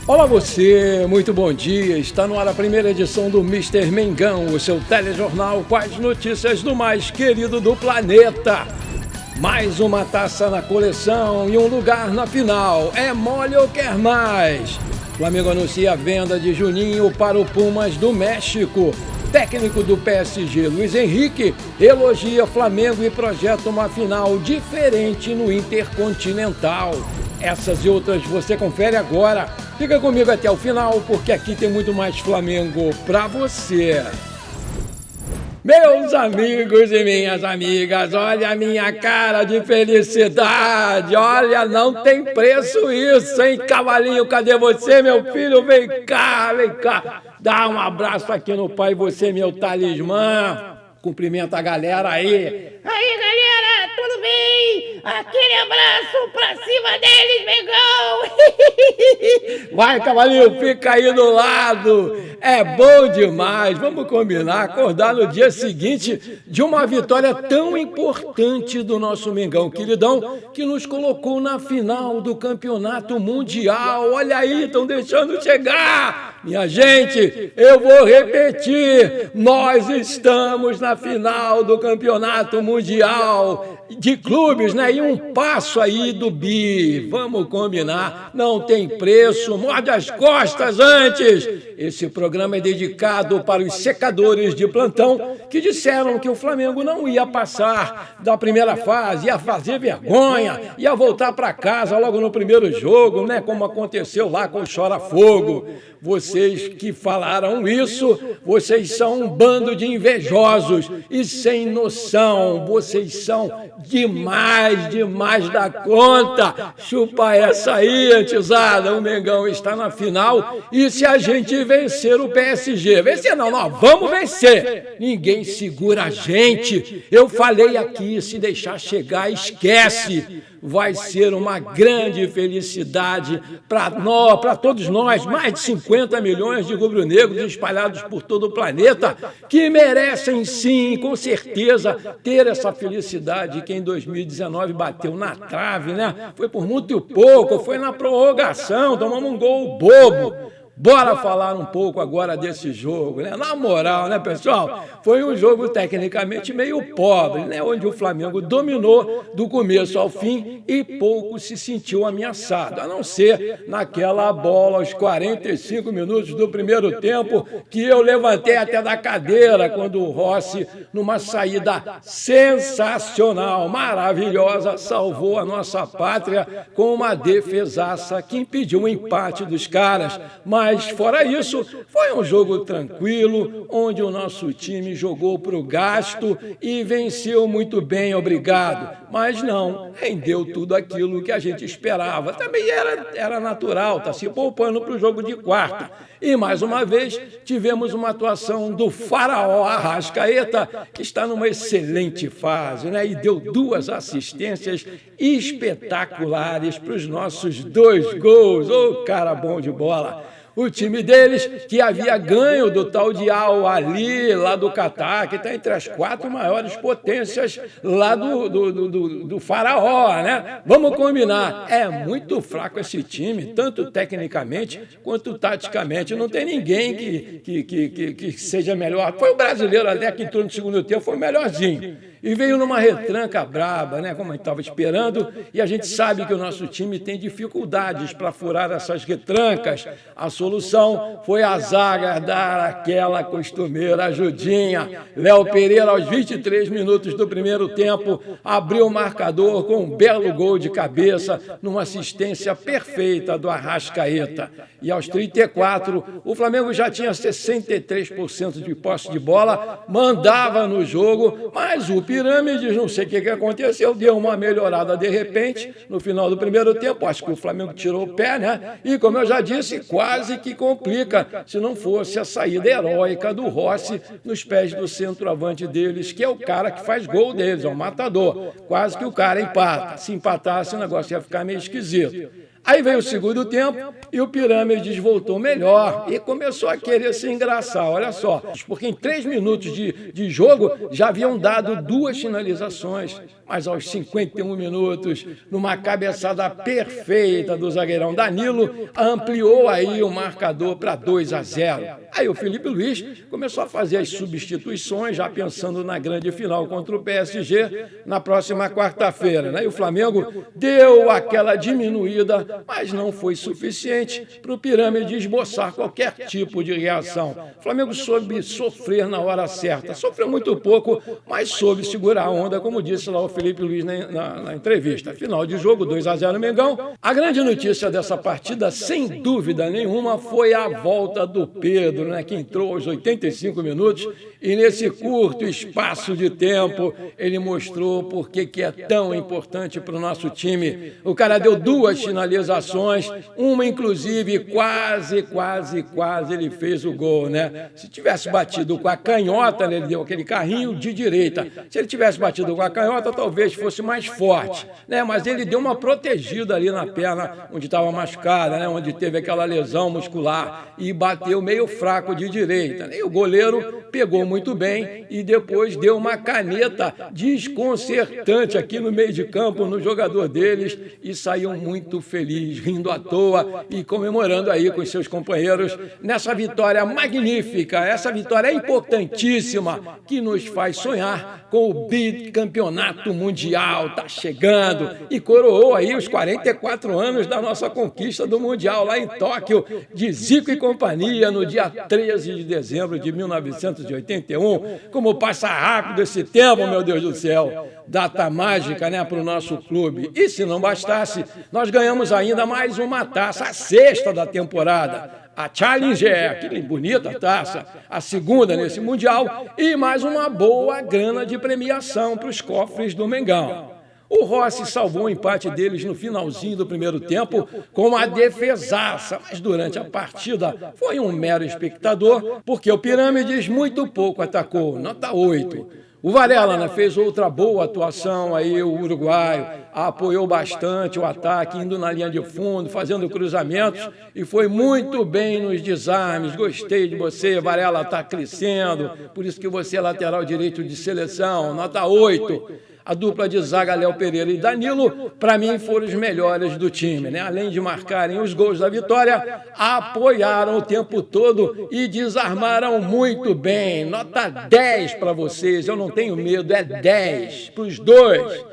Olá você, muito bom dia. Está no ar a primeira edição do Mister Mengão, o seu telejornal com as notícias do mais querido do planeta. Mais uma taça na coleção e um lugar na final. É mole ou quer mais? Flamengo anuncia a venda de Juninho para o Pumas do México. Técnico do PSG, Luiz Henrique, elogia Flamengo e projeta uma final diferente no Intercontinental. Essas e outras você confere agora. Fica comigo até o final, porque aqui tem muito mais Flamengo pra você. Meus amigos e minhas amigas, olha a minha cara de felicidade. Olha, não tem preço isso, hein? Cavalinho, cadê você, meu filho? Vem cá, vem cá. Dá um abraço aqui no pai, você, meu talismã. Cumprimenta a galera aí. Aí, galera, tudo bem? Aquele abraço pra cima deles, Mengão! Vai, cavalinho, fica aí do lado. É bom demais. Vamos combinar, acordar no dia seguinte de uma vitória tão importante do nosso Mengão queridão, que nos colocou na final do Campeonato Mundial. Olha aí, estão deixando chegar. Minha gente, eu vou repetir. Nós estamos na final do Campeonato Mundial de clubes, né? E um passo aí do bi. Vamos combinar, não tem preço, morde as costas antes. Esse programa é dedicado para os secadores de plantão que disseram que o Flamengo não ia passar da primeira fase, ia fazer vergonha, ia voltar para casa logo no primeiro jogo, né? Como aconteceu lá com o Chora Fogo. Vocês que falaram isso, vocês são um bando de invejosos e sem noção. Vocês são demais da conta. Chupa essa aí, antizada. O Mengão está na final e se a gente vencer o PSG, vencer não, nós vamos vencer. Ninguém segura a gente. Eu falei aqui, se deixar chegar, esquece. Vai ser uma grande felicidade para nós, para todos nós, mais de 50 milhões de rubro-negros espalhados por todo o planeta, que merecem sim, com certeza, ter essa felicidade que em 2019 bateu na trave, né? Foi por muito pouco, foi na prorrogação, tomamos um gol bobo. Bora falar um pouco agora desse jogo, né? Na moral, né, pessoal? Foi um jogo tecnicamente meio pobre, né? Onde o Flamengo dominou do começo ao fim e pouco se sentiu ameaçado, a não ser naquela bola aos 45 minutos do primeiro tempo, que eu levantei até da cadeira quando o Rossi, numa saída sensacional, maravilhosa, salvou a nossa pátria com uma defesaça que impediu o empate dos caras. Mas, fora isso, foi um jogo tranquilo, onde o nosso time jogou para o gasto e venceu muito bem, obrigado. Mas não, rendeu tudo aquilo que a gente esperava. Também era natural, está se poupando para o jogo de quarta. E, mais uma vez, tivemos uma atuação do faraó Arrascaeta, que está numa excelente fase, né? E deu 2 assistências espetaculares para os nossos 2 gols. Ô, cara bom de bola! O time deles, que havia ganho do tal de Al-Ali, lá do Catar, que está entre as 4 maiores potências lá do faraó, né? Vamos combinar, é muito fraco esse time, tanto tecnicamente quanto taticamente. Não tem ninguém que seja melhor. Foi o brasileiro até que entrou no segundo tempo, foi o melhorzinho. E veio numa retranca braba, né? Como a gente estava esperando, e a gente sabe que o nosso time tem dificuldades para furar essas retrancas. A solução foi a zaga dar aquela costumeira ajudinha. Léo Pereira, aos 23 minutos do primeiro tempo, abriu o marcador com um belo gol de cabeça, numa assistência perfeita do Arrascaeta. E aos 34, o Flamengo já tinha 63% de posse de bola, mandava no jogo, mas o Pirâmides, não sei o que aconteceu, deu uma melhorada de repente no final do primeiro tempo. Acho que o Flamengo tirou o pé, né? E, como eu já disse, quase que complica, se não fosse a saída heróica do Rossi nos pés do centroavante deles, que é o cara que faz gol deles, é o matador. Quase que o cara empata. Se empatasse, o negócio ia ficar meio esquisito. Aí veio o segundo tempo e o Pirâmides voltou melhor e começou a querer se engraçar, olha só, porque em 3 minutos de jogo já haviam dado 2 finalizações, mas aos 51 minutos, numa cabeçada perfeita do zagueirão Danilo, ampliou aí o marcador para 2-0. Aí o Felipe Luiz começou a fazer as substituições, já pensando na grande final contra o PSG na próxima quarta-feira, né? E o Flamengo deu aquela diminuída, mas não foi suficiente para o Pirâmide esboçar qualquer tipo de reação. O Flamengo soube sofrer na hora certa. Sofreu muito pouco, mas soube segurar a onda, como disse lá o Felipe Luiz na entrevista. Final de jogo, 2-0 no Mengão. A grande notícia dessa partida, sem dúvida nenhuma, foi a volta do Pedro, né, que entrou aos 85 minutos e nesse curto espaço de tempo ele mostrou por que é tão importante para o nosso time. O cara deu 2 finalizações, uma inclusive quase ele fez o gol, né? Se tivesse batido com a canhota, né, ele deu aquele carrinho de direita. Se ele tivesse batido com a canhota, talvez fosse mais forte, né? Mas ele deu uma protegida ali na perna onde estava machucada, né? Onde teve aquela lesão muscular e bateu meio fraco de direita, né? E o goleiro pegou muito bem e depois deu uma caneta desconcertante aqui no meio de campo no jogador deles e saiu muito feliz, rindo à toa e comemorando aí com seus companheiros nessa vitória magnífica, essa vitória importantíssima que nos faz sonhar com o bicampeonato mundial. Tá chegando e coroou aí os 44 anos da nossa conquista do Mundial lá em Tóquio, de Zico e companhia, no dia 13 de dezembro de 1981. Como passa rápido esse tempo, meu Deus do céu. Data mágica, né, para o nosso clube. E se não bastasse, nós ganhamos ainda mais uma taça, a 6ª da temporada. A Challenger, que bonita taça, a 2ª nesse Mundial, e mais uma boa grana de premiação para os cofres do Mengão. O Rossi salvou o empate deles no finalzinho do primeiro tempo com uma defesaça, mas durante a partida foi um mero espectador, porque o Pirâmides muito pouco atacou, nota 8. O Varela, né, fez outra boa atuação aí, o uruguaio, apoiou bastante o ataque, indo na linha de fundo, fazendo cruzamentos e foi muito bem nos desarmes. Gostei de você, Varela, está crescendo, por isso que você é lateral direito de seleção, nota 8. A dupla de zaga Léo Pereira e Danilo, para mim, foram os melhores do time, né? Além de marcarem os gols da vitória, apoiaram o tempo todo e desarmaram muito bem. Nota 10 para vocês, eu não tenho medo, é 10 para os dois.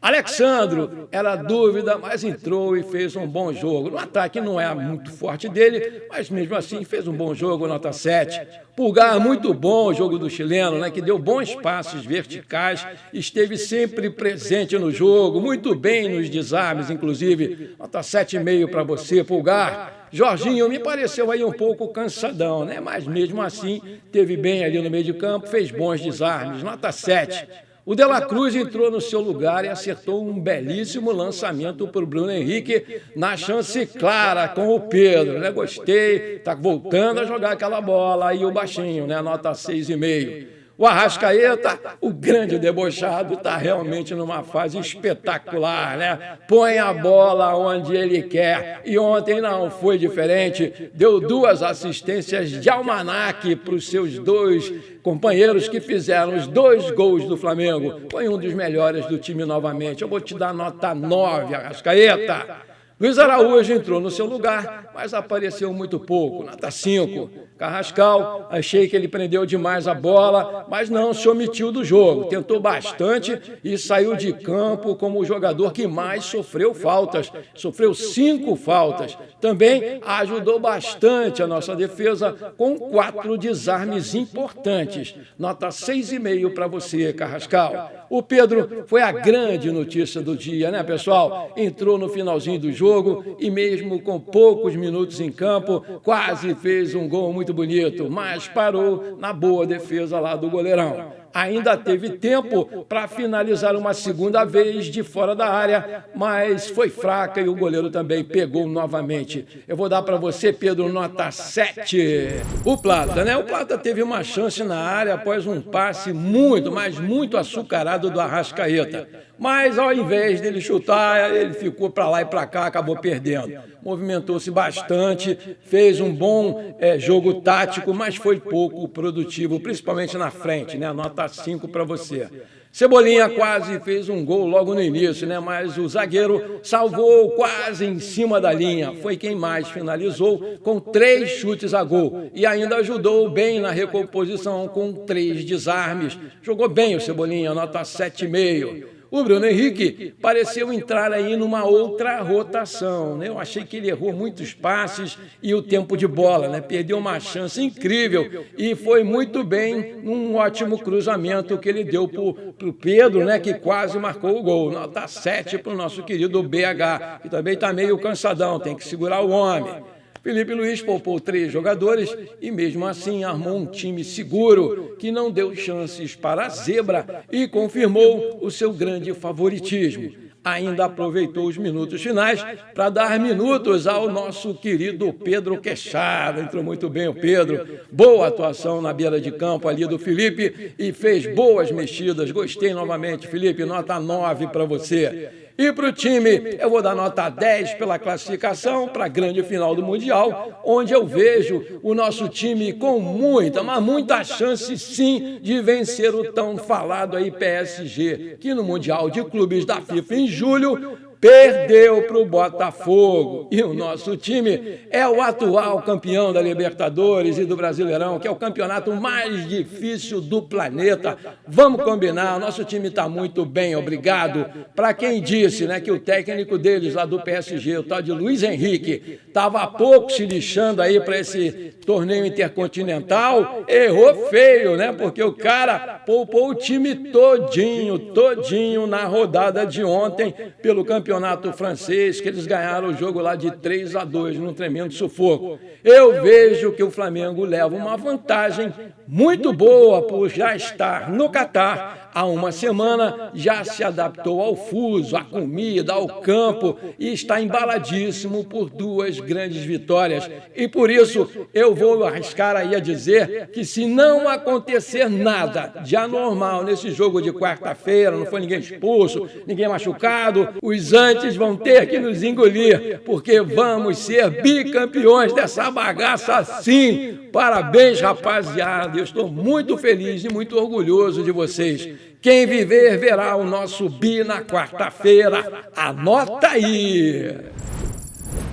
Alexandro era dúvida, mas entrou e fez um bom jogo. No ataque não é muito forte dele, mas mesmo assim fez um bom jogo, nota 7. Pulgar, muito bom o jogo do chileno, né, que deu bons passes verticais, esteve sempre presente no jogo, muito bem nos desarmes, inclusive. Nota 7,5 para você, Pulgar. Jorginho me pareceu aí um pouco cansadão, né, mas mesmo assim teve bem ali no meio de campo, fez bons desarmes, nota 7. O De La Cruz entrou no seu lugar e acertou um belíssimo lançamento para o Bruno Henrique na chance clara com o Pedro, né? Gostei, está voltando a jogar aquela bola aí o baixinho, né? Nota 6,5. O Arrascaeta, o grande debochado, está realmente numa fase espetacular, né? Põe a bola onde ele quer. E ontem não foi diferente. Deu 2 assistências de almanaque para os seus 2 companheiros que fizeram os 2 gols do Flamengo. Foi um dos melhores do time novamente. Eu vou te dar nota 9, Arrascaeta. Luiz Araújo entrou no seu lugar, mas apareceu muito pouco, nota 5. Carrascal, achei que ele prendeu demais a bola, mas não se omitiu do jogo. Tentou bastante e saiu de campo como o jogador que mais sofreu faltas. Sofreu 5 faltas. Também ajudou bastante a nossa defesa com 4 desarmes importantes. Nota 6,5 para você, Carrascal. O Pedro foi a grande notícia do dia, né, pessoal? Entrou no finalzinho do jogo e mesmo com poucos minutos em campo, quase fez um gol muito bonito, mas parou na boa defesa lá do goleirão. Ainda teve tempo para finalizar uma segunda vez de fora da área, mas foi fraca e o goleiro também pegou novamente. Eu vou dar para você, Pedro, nota 7. O Plata, né? O Plata teve uma chance na área após um passe muito, mas muito açucarado do Arrascaeta. Mas ao invés dele chutar, ele ficou para lá e para cá, acabou perdendo. Movimentou-se bastante, fez um bom jogo tático, mas foi pouco produtivo, principalmente na frente, né? Nota 5 para você. Cebolinha quase fez um gol logo no início, né? Mas o zagueiro salvou quase em cima da linha. Foi quem mais finalizou com 3 chutes a gol e ainda ajudou bem na recomposição com 3 desarmes. Jogou bem o Cebolinha, nota 7,5. O Bruno Henrique pareceu entrar aí numa outra rotação, né? Eu achei que ele errou muitos passes e o tempo de bola, né? Perdeu uma chance incrível e foi muito bem num ótimo cruzamento que ele deu para o Pedro, né? Que quase marcou o gol. Nota 7 para o nosso querido BH, que também está meio cansadão, tem que segurar o homem. Felipe Luiz poupou 3 jogadores e, mesmo assim, armou um time seguro que não deu chances para a zebra e confirmou o seu grande favoritismo. Ainda aproveitou os minutos finais para dar minutos ao nosso querido Pedro Queixada. Entrou muito bem o Pedro. Boa atuação na beira de campo ali do Felipe e fez boas mexidas. Gostei novamente, Felipe. Nota 9 para você. E para o time, eu vou dar nota 10 pela classificação para a grande final do Mundial, onde eu vejo o nosso time com muita, mas muita chance, sim, de vencer o tão falado aí PSG, que no Mundial de Clubes da FIFA em julho perdeu para o Botafogo. E o nosso time é o atual campeão da Libertadores e do Brasileirão, que é o campeonato mais difícil do planeta. Vamos combinar, o nosso time está muito bem, obrigado. Para quem disse, né, que o técnico deles lá do PSG, o tal de Luiz Henrique, estava há pouco se lixando aí para esse torneio intercontinental, errou feio, né? Porque o cara poupou o time todinho na rodada de ontem pelo campeonato francês, que eles ganharam o jogo lá de 3-2, num tremendo sufoco. Eu vejo que o Flamengo leva uma vantagem muito boa por já estar no Catar há uma semana, já se adaptou ao fuso, à comida, ao campo e está embaladíssimo por 2 grandes vitórias. E por isso eu vou arriscar aí a dizer que, se não acontecer nada de anormal nesse jogo de quarta-feira, não foi ninguém expulso, ninguém machucado, os antes vão ter que nos engolir, porque vamos ser bicampeões dessa bagaça sim. Parabéns, rapaziada. Eu estou muito feliz e muito orgulhoso de vocês. Quem viver verá o nosso bi na quarta-feira. Anota aí!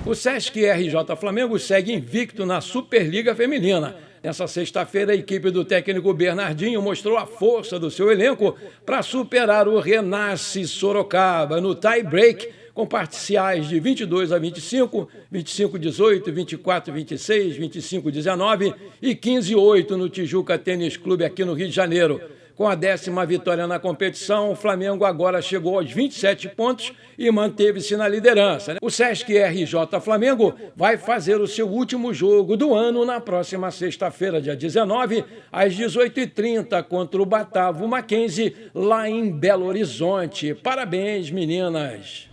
O Sesc RJ Flamengo segue invicto na Superliga Feminina. Nessa sexta-feira, a equipe do técnico Bernardinho mostrou a força do seu elenco para superar o Renasce Sorocaba no tie-break, com parciais de 22-25, 25-18, 24-26, 25-19 e 15-8 no Tijuca Tênis Clube aqui no Rio de Janeiro. Com a 10ª vitória na competição, o Flamengo agora chegou aos 27 pontos e manteve-se na liderança. O Sesc RJ Flamengo vai fazer o seu último jogo do ano na próxima sexta-feira, dia 19, às 18h30, contra o Batavo Mackenzie, lá em Belo Horizonte. Parabéns, meninas!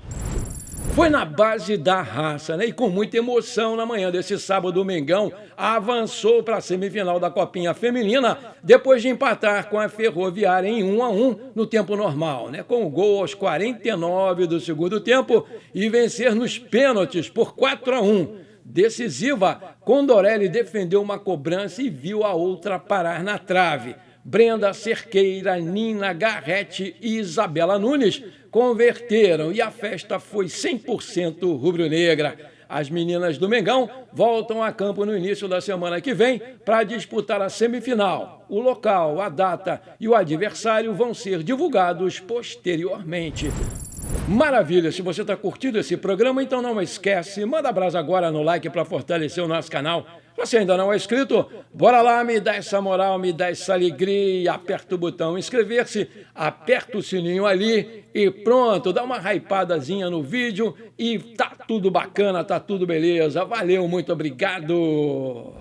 Foi na base da raça, né? E com muita emoção, na manhã desse sábado, o Mengão avançou para a semifinal da Copinha Feminina, depois de empatar com a Ferroviária em 1-1 no tempo normal, né? Com o gol aos 49 do segundo tempo e vencer nos pênaltis por 4-1. Decisiva, Condorelli defendeu uma cobrança e viu a outra parar na trave. Brenda Cerqueira, Nina Garrete e Isabela Nunes converteram e a festa foi 100% rubro-negra. As meninas do Mengão voltam a campo no início da semana que vem para disputar a semifinal. O local, a data e o adversário vão ser divulgados posteriormente. Maravilha! Se você está curtindo esse programa, então não esquece, manda brasa agora no like para fortalecer o nosso canal. Se você ainda não é inscrito, bora lá, me dá essa moral, me dá essa alegria, aperta o botão inscrever-se, aperta o sininho ali e pronto, dá uma hypadazinha no vídeo e tá tudo bacana, tá tudo beleza. Valeu, muito obrigado!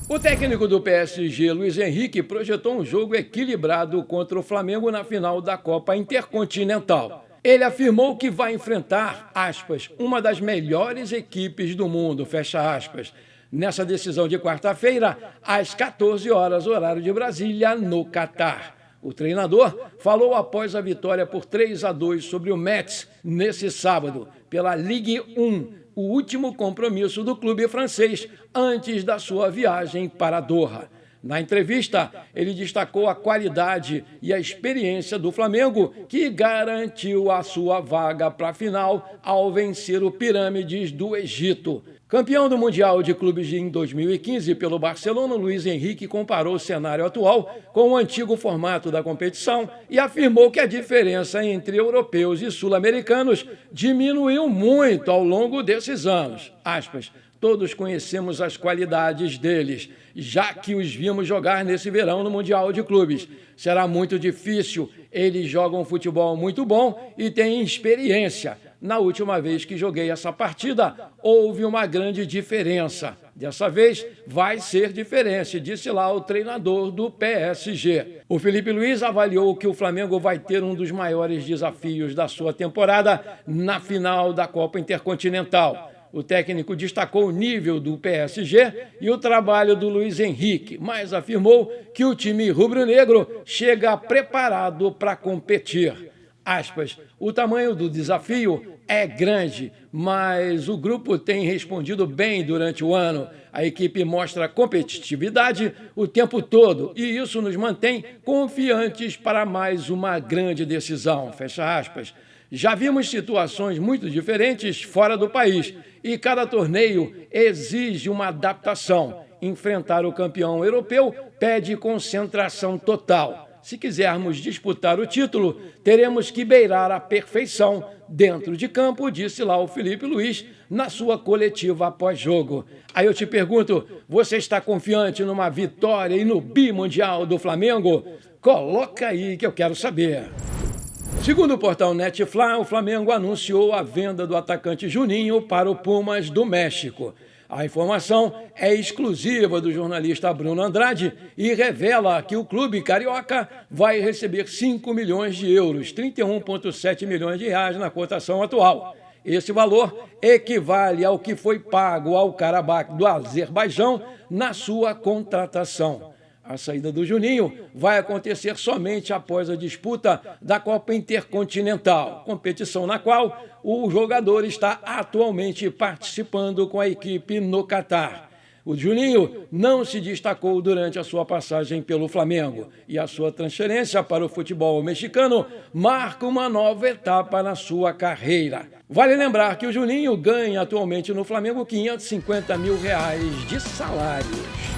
O técnico do PSG, Luiz Henrique, projetou um jogo equilibrado contra o Flamengo na final da Copa Intercontinental. Ele afirmou que vai enfrentar, aspas, uma das melhores equipes do mundo, fecha aspas, nessa decisão de quarta-feira, às 14 horas, horário de Brasília, no Catar. O treinador falou após a vitória por 3-2 sobre o Metz nesse sábado, pela Ligue 1, o último compromisso do clube francês antes da sua viagem para Doha. Na entrevista, ele destacou a qualidade e a experiência do Flamengo, que garantiu a sua vaga para a final ao vencer o Pirâmides do Egito. Campeão do Mundial de Clubes em 2015 pelo Barcelona, Luiz Henrique comparou o cenário atual com o antigo formato da competição e afirmou que a diferença entre europeus e sul-americanos diminuiu muito ao longo desses anos. Aspas, todos conhecemos as qualidades deles, já que os vimos jogar nesse verão no Mundial de Clubes. Será muito difícil, eles jogam futebol muito bom e têm experiência. Na última vez que joguei essa partida, houve uma grande diferença. Dessa vez vai ser diferente, disse lá o treinador do PSG. O Felipe Luiz avaliou que o Flamengo vai ter um dos maiores desafios da sua temporada na final da Copa Intercontinental. O técnico destacou o nível do PSG e o trabalho do Luiz Henrique, mas afirmou que o time rubro-negro chega preparado para competir. Aspas, o tamanho do desafio é grande, mas o grupo tem respondido bem durante o ano. A equipe mostra competitividade o tempo todo e isso nos mantém confiantes para mais uma grande decisão. Fecha aspas. Já vimos situações muito diferentes fora do país e cada torneio exige uma adaptação. Enfrentar o campeão europeu pede concentração total. Se quisermos disputar o título, teremos que beirar a perfeição dentro de campo, disse lá o Felipe Luiz na sua coletiva após jogo. Aí eu te pergunto, você está confiante numa vitória e no bimundial do Flamengo? Coloca aí que eu quero saber. Segundo o portal Netflix, o Flamengo anunciou a venda do atacante Juninho para o Pumas do México. A informação é exclusiva do jornalista Bruno Andrade e revela que o clube carioca vai receber 5 milhões de euros, 31,7 milhões de reais na cotação atual. Esse valor equivale ao que foi pago ao Karabakh do Azerbaijão na sua contratação. A saída do Juninho vai acontecer somente após a disputa da Copa Intercontinental, competição na qual o jogador está atualmente participando com a equipe no Catar. O Juninho não se destacou durante a sua passagem pelo Flamengo e a sua transferência para o futebol mexicano marca uma nova etapa na sua carreira. Vale lembrar que o Juninho ganha atualmente no Flamengo R$550 mil de salários.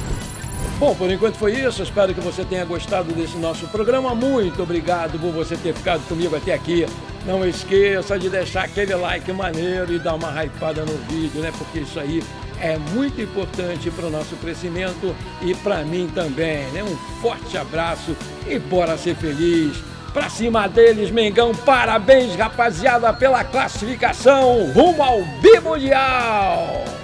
Bom, por enquanto foi isso. Espero que você tenha gostado desse nosso programa. Muito obrigado por você ter ficado comigo até aqui. Não esqueça de deixar aquele like maneiro e dar uma hypada no vídeo, né? Porque isso aí é muito importante para o nosso crescimento e para mim também, né? Um forte abraço e bora ser feliz. Pra cima deles, Mengão. Parabéns, rapaziada, pela classificação rumo ao bimundial.